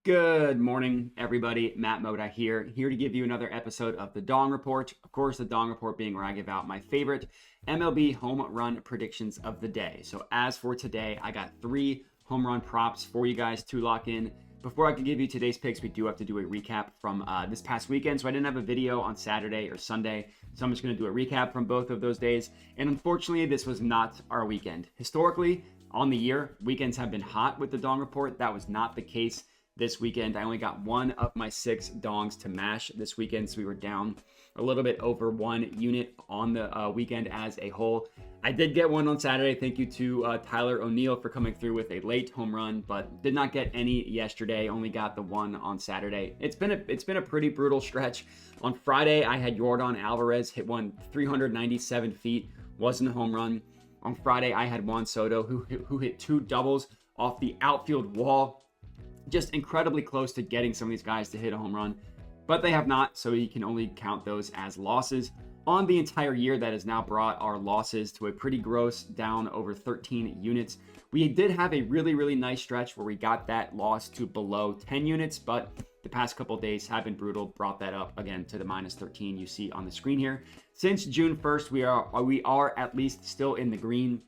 Good morning, everybody. Matt Moda here to give you another episode of the Dong Report. Of course, the Dong Report being where I give out my favorite MLB home run predictions of the day. So as for today, I got 3 home run props for you guys to lock in. Before I can give you today's picks, we do have to do a recap from this past weekend. So I didn't have a video on Saturday or Sunday, so I'm just going to do a recap from both of those days. And unfortunately, this was not our weekend. Historically, on the year, weekends have been hot with the Dong Report. That was not the case this weekend. I only got 1 of my 6 dongs to mash this weekend, so we were down a little bit over 1 unit on the weekend as a whole. I did get 1 on Saturday. Thank you to Tyler O'Neill for coming through with a late home run, but did not get any yesterday. Only got the 1 on Saturday. It's been a pretty brutal stretch. On Friday, I had Yordan Alvarez hit one 397 feet, wasn't a home run. On Friday, I had Juan Soto who hit 2 doubles off the outfield wall. Just incredibly close to getting some of these guys to hit a home run, but they have not, so you can only count those as losses. On the entire year, that has now brought our losses to a pretty gross down over 13 units. We did have a really nice stretch where we got that loss to below 10 units, but the past couple days have been brutal, brought that up again to the minus 13 you see on the screen here. Since June 1st, we are at least still in the green,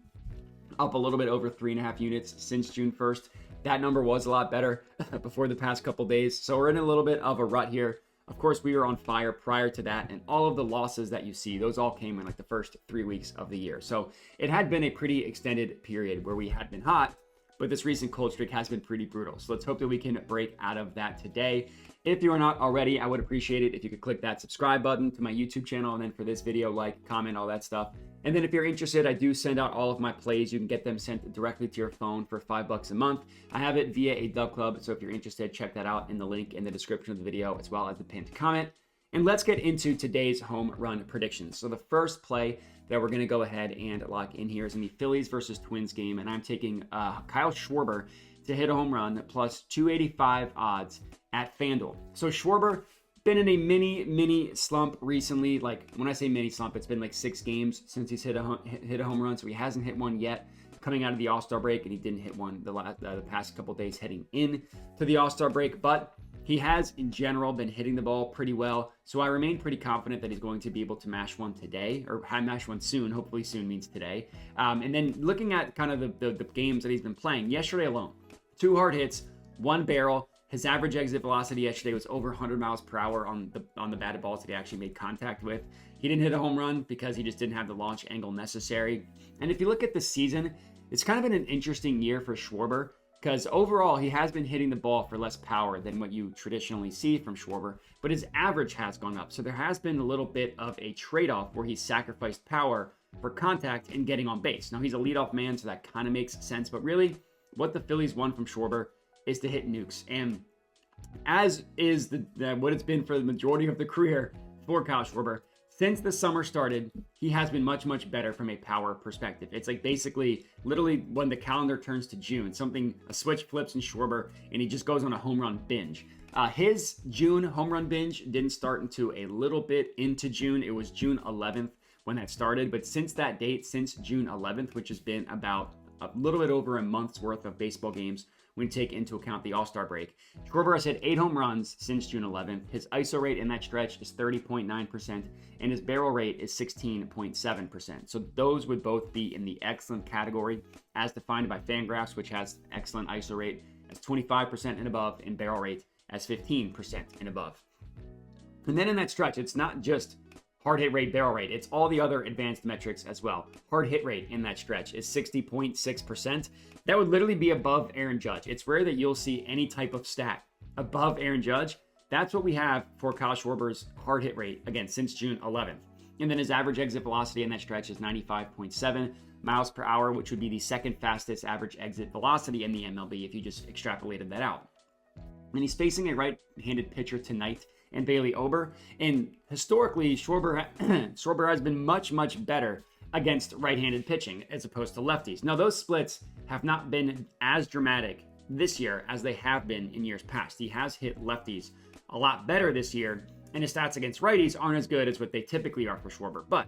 up a little bit over 3.5 units since June 1st. That number was a lot better before the past couple days. So we're in a little bit of a rut here. Of course, we were on fire prior to that, and all of the losses that you see, those all came in like the first 3 weeks of the year. So it had been a pretty extended period where we had been hot, but this recent cold streak has been pretty brutal. So let's hope that we can break out of that today. If you are not already, I would appreciate it if you could click that subscribe button to my YouTube channel, and then for this video, like, comment, all that stuff. And then if you're interested, I do send out all of my plays. You can get them sent directly to your phone for $5 a month. I have it via a Dub Club, so if you're interested, check that out in the link in the description of the video, as well as the pinned comment. And let's get into today's home run predictions. So the first play that we're going to go ahead and lock in here is in the Phillies versus Twins game, and I'm taking Kyle Schwarber to hit a home run plus 285 odds at FanDuel. So Schwarber been in a mini slump recently. Like when I say mini slump, it's been like 6 games since he's hit a home run, so he hasn't hit one yet coming out of the All-Star break, and he didn't hit one the past couple days heading in to the All-Star break, but he has in general been hitting the ball pretty well, so I remain pretty confident that he's going to be able to mash one today, or mash one soon. Hopefully soon means today. And then looking at kind of the games that he's been playing, yesterday alone, 2 hard hits, 1 barrel. His average exit velocity yesterday was over 100 miles per hour on the batted balls that he actually made contact with. He didn't hit a home run because he just didn't have the launch angle necessary. And if you look at the season, it's kind of been an interesting year for Schwarber, because overall he has been hitting the ball for less power than what you traditionally see from Schwarber, but his average has gone up. So there has been a little bit of a trade-off where he's sacrificed power for contact and getting on base. Now he's a leadoff man, so that kind of makes sense, but really what the Phillies want from Schwarber is to hit nukes. And as is what it's been for the majority of the career for Kyle Schwarber, since the summer started, he has been much better from a power perspective. It's like basically literally when the calendar turns to June, a switch flips in Schwarber and he just goes on a home run binge. His June home run binge didn't start until a little bit into June. It was June 11th when that started. But since that date, since June 11th, which has been about a little bit over a month's worth of baseball games, when you take into account the All-Star break, Schwarber has hit 8 home runs since June 11th. His ISO rate in that stretch is 30.9%, and his barrel rate is 16.7%. So those would both be in the excellent category, as defined by FanGraphs, which has excellent ISO rate as 25% and above, and barrel rate as 15% and above. And then in that stretch, it's not just hard hit rate, barrel rate, it's all the other advanced metrics as well. Hard hit rate in that stretch is 60.6%. That would literally be above Aaron Judge. It's rare that you'll see any type of stat above Aaron Judge. That's what we have for Kyle Schwarber's hard hit rate, again, since June 11th. And then his average exit velocity in that stretch is 95.7 miles per hour, which would be the second fastest average exit velocity in the MLB if you just extrapolated that out. And he's facing a right-handed pitcher tonight and Bailey Ober. And historically, Schwarber has been much better against right-handed pitching as opposed to lefties. Now, those splits have not been as dramatic this year as they have been in years past. He has hit lefties a lot better this year, and his stats against righties aren't as good as what they typically are for Schwarber. But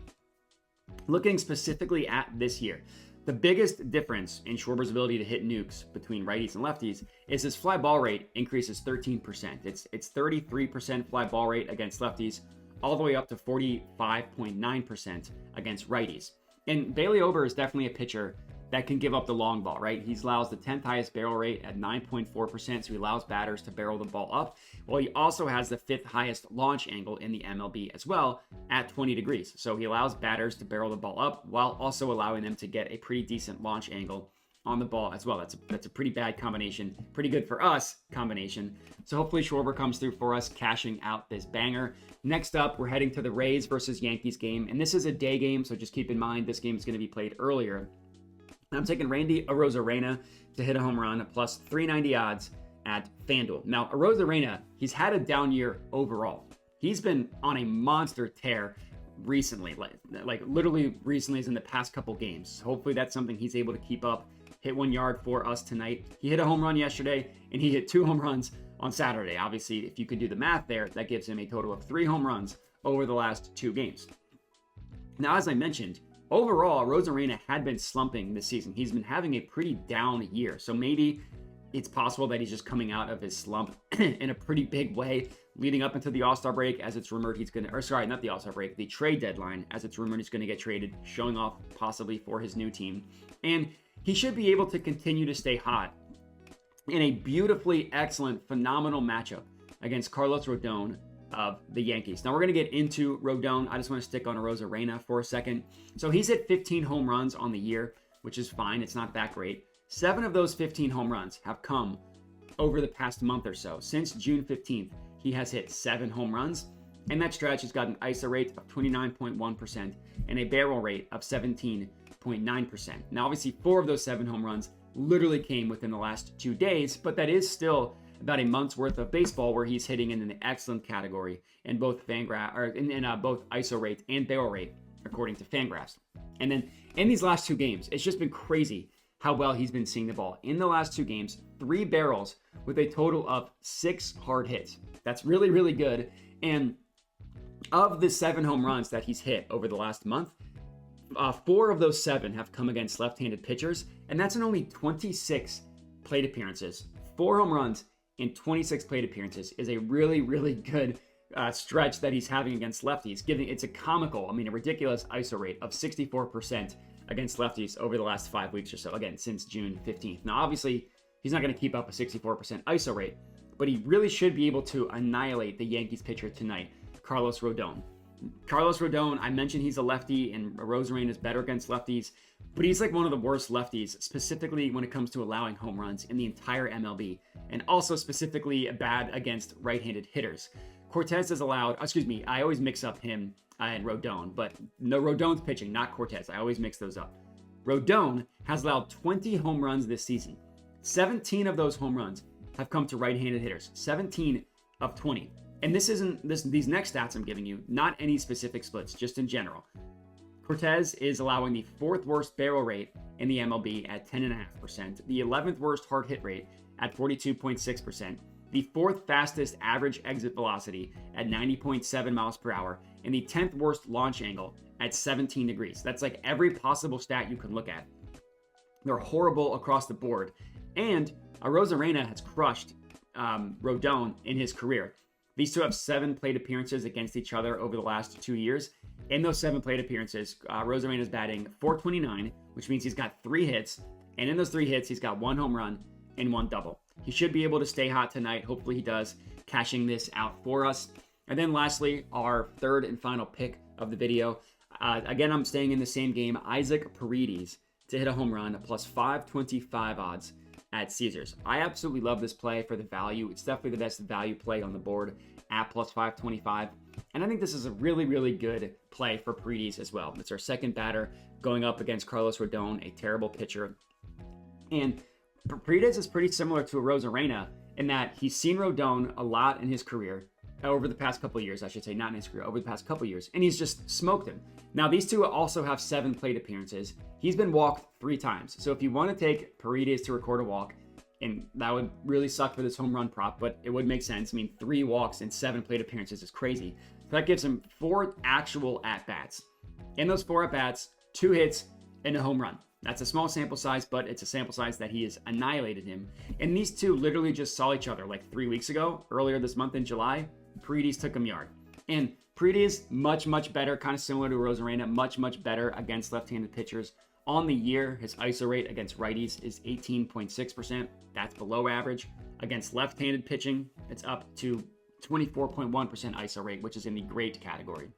looking specifically at this year, The biggest difference in Schwarber's ability to hit nukes between righties and lefties is his fly ball rate increases 13%. It's 33% fly ball rate against lefties, all the way up to 45.9% against righties. And Bailey Ober is definitely a pitcher that can give up the long ball, right? He allows the 10th highest barrel rate at 9.4%, so he allows batters to barrel the ball up. Well, he also has the 5th highest launch angle in the MLB as well at 20 degrees. So he allows batters to barrel the ball up while also allowing them to get a pretty decent launch angle on the ball as well. That's a pretty bad combination, pretty good for us combination. So hopefully Schwarber comes through for us, cashing out this banger. Next up, we're heading to the Rays versus Yankees game, and this is a day game, so just keep in mind this game is going to be played earlier. I'm taking Randy Arozarena to hit a home run plus 390 odds at FanDuel. Now, Arozarena, he's had a down year overall. He's been on a monster tear recently, like literally recently as in the past couple games. Hopefully that's something he's able to keep up. Hit 1 yard for us tonight. He hit a home run yesterday, and he hit 2 home runs on Saturday. Obviously, if you could do the math there, that gives him a total of 3 home runs over the last 2 games. Now, as I mentioned, overall, Arozarena had been slumping this season. He's been having a pretty down year. So maybe it's possible that he's just coming out of his slump in a pretty big way leading up into the All-Star break, as it's rumored he's going to, or sorry, not the All-Star break, the trade deadline, as it's rumored he's going to get traded, showing off possibly for his new team. And he should be able to continue to stay hot in a beautifully excellent, phenomenal matchup against Carlos Rodon of the Yankees. Now we're going to get into Rodon. I just want to stick on Arozarena for a second. So he's hit 15 home runs on the year, which is fine. It's not that great. 7 of those 15 home runs have come over the past month or so. Since June 15th, he has hit 7 home runs, and that stretch has got an ISO rate of 29.1% and a barrel rate of 17.9%. Now, obviously, 4 of those 7 home runs literally came within the last 2 days, but that is still about a month's worth of baseball where he's hitting in an excellent category in both both ISO rate and barrel rate, according to Fangraphs. And then in these last 2 games, it's just been crazy how well he's been seeing the ball. In the last 2 games, 3 barrels with a total of 6 hard hits. That's really, really good. And of the 7 home runs that he's hit over the last month, 4 of those 7 have come against left-handed pitchers, and that's in only 26 plate appearances. 4 home runs in 26 plate appearances is a really, really good stretch that he's having against lefties. It's a ridiculous ISO rate of 64% against lefties over the last 5 weeks or so. Again, since June 15th. Now, obviously, he's not going to keep up a 64% ISO rate, but he really should be able to annihilate the Yankees pitcher tonight, Carlos Rodon. Carlos Rodon, I mentioned he's a lefty, and Arozarena is better against lefties, but he's like one of the worst lefties, specifically when it comes to allowing home runs in the entire MLB, and also specifically bad against right-handed hitters. Cortez has allowed, I always mix up him and Rodon, but no, Rodon's pitching, not Cortez. I always mix those up. Rodon has allowed 20 home runs this season. 17 of those home runs have come to right-handed hitters. 17 of 20. And these next stats I'm giving you, not any specific splits, just in general. Cortez is allowing the 4th worst barrel rate in the MLB at 10.5%, the 11th worst hard hit rate at 42.6%, the 4th fastest average exit velocity at 90.7 miles per hour, and the 10th worst launch angle at 17 degrees. That's like every possible stat you can look at. They're horrible across the board. And Arozarena has crushed Rodon in his career. These two have 7 plate appearances against each other over the last 2 years. In those 7 plate appearances, Arozarena is batting .429, which means he's got 3 hits. And in those 3 hits, he's got 1 home run and 1 double. He should be able to stay hot tonight. Hopefully he does, cashing this out for us. And then lastly, our 3rd and final pick of the video. Again, I'm staying in the same game. Isaac Paredes to hit a home run, plus 525 odds at Caesars. I absolutely love this play for the value. It's definitely the best value play on the board at plus 525. And I think this is a really, really good play for Paredes as well. It's our 2nd batter going up against Carlos Rodon, a terrible pitcher. And Paredes is pretty similar to Arozarena in that he's seen Rodon a lot in his career, over the past couple of years, I should say, not in his career, over the past couple of years, and he's just smoked him. Now, these two also have 7 plate appearances. He's been walked 3 times. So if you want to take Paredes to record a walk, and that would really suck for this home run prop, but it would make sense. I mean, 3 walks and 7 plate appearances is crazy. So that gives him 4 actual at-bats. In those 4 at-bats, 2 hits and a home run. That's a small sample size, but it's a sample size that he has annihilated him. And these two literally just saw each other like 3 weeks ago, earlier this month in July. Paredes took him yard. And Paredes, much better, kind of similar to Arozarena, much better against left-handed pitchers. On the year, his ISO rate against righties is 18.6%. That's below average. Against left-handed pitching, it's up to 24.1% ISO rate, which is in the great category.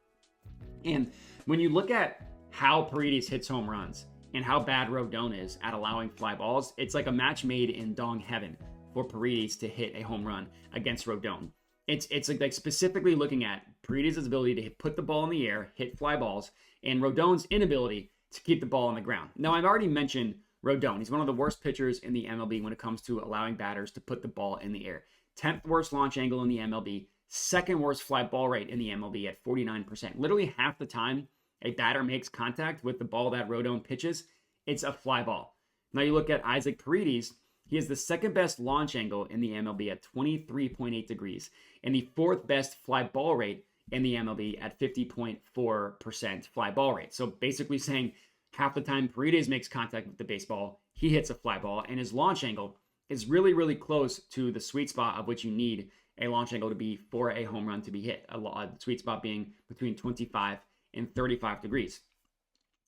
And when you look at how Paredes hits home runs and how bad Rodon is at allowing fly balls, it's like a match made in dong heaven for Paredes to hit a home run against Rodon. It's like specifically looking at Paredes' ability to put the ball in the air, hit fly balls, and Rodon's inability to keep the ball on the ground. Now, I've already mentioned Rodon. He's one of the worst pitchers in the MLB when it comes to allowing batters to put the ball in the air. 10th worst launch angle in the MLB, second worst fly ball rate in the MLB at 49%. Literally half the time a batter makes contact with the ball that Rodon pitches, it's a fly ball. Now you look at Isaac Paredes, he has the second best launch angle in the MLB at 23.8 degrees and the fourth best fly ball rate in the MLB at 50.4% fly ball rate. So basically saying half the time Paredes makes contact with the baseball, he hits a fly ball, and his launch angle is really close to the sweet spot of which you need a launch angle to be for a home run to be hit. A sweet spot being between 25 and 35 degrees.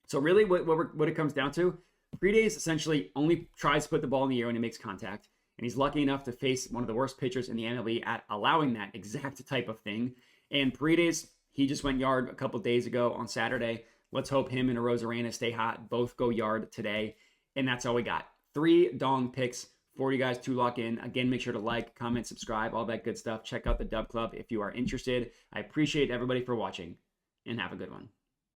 So really what it comes down to, Paredes essentially only tries to put the ball in the air when he makes contact, and he's lucky enough to face one of the worst pitchers in the MLB at allowing that exact type of thing. And Paredes, he just went yard a couple days ago on Saturday. Let's hope him and Arozarena stay hot, both go yard today. And that's all we got. 3 dong picks for you guys to lock in. Again, make sure to like, comment, subscribe, all that good stuff. Check out the Dub Club if you are interested. I appreciate everybody for watching, and have a good one.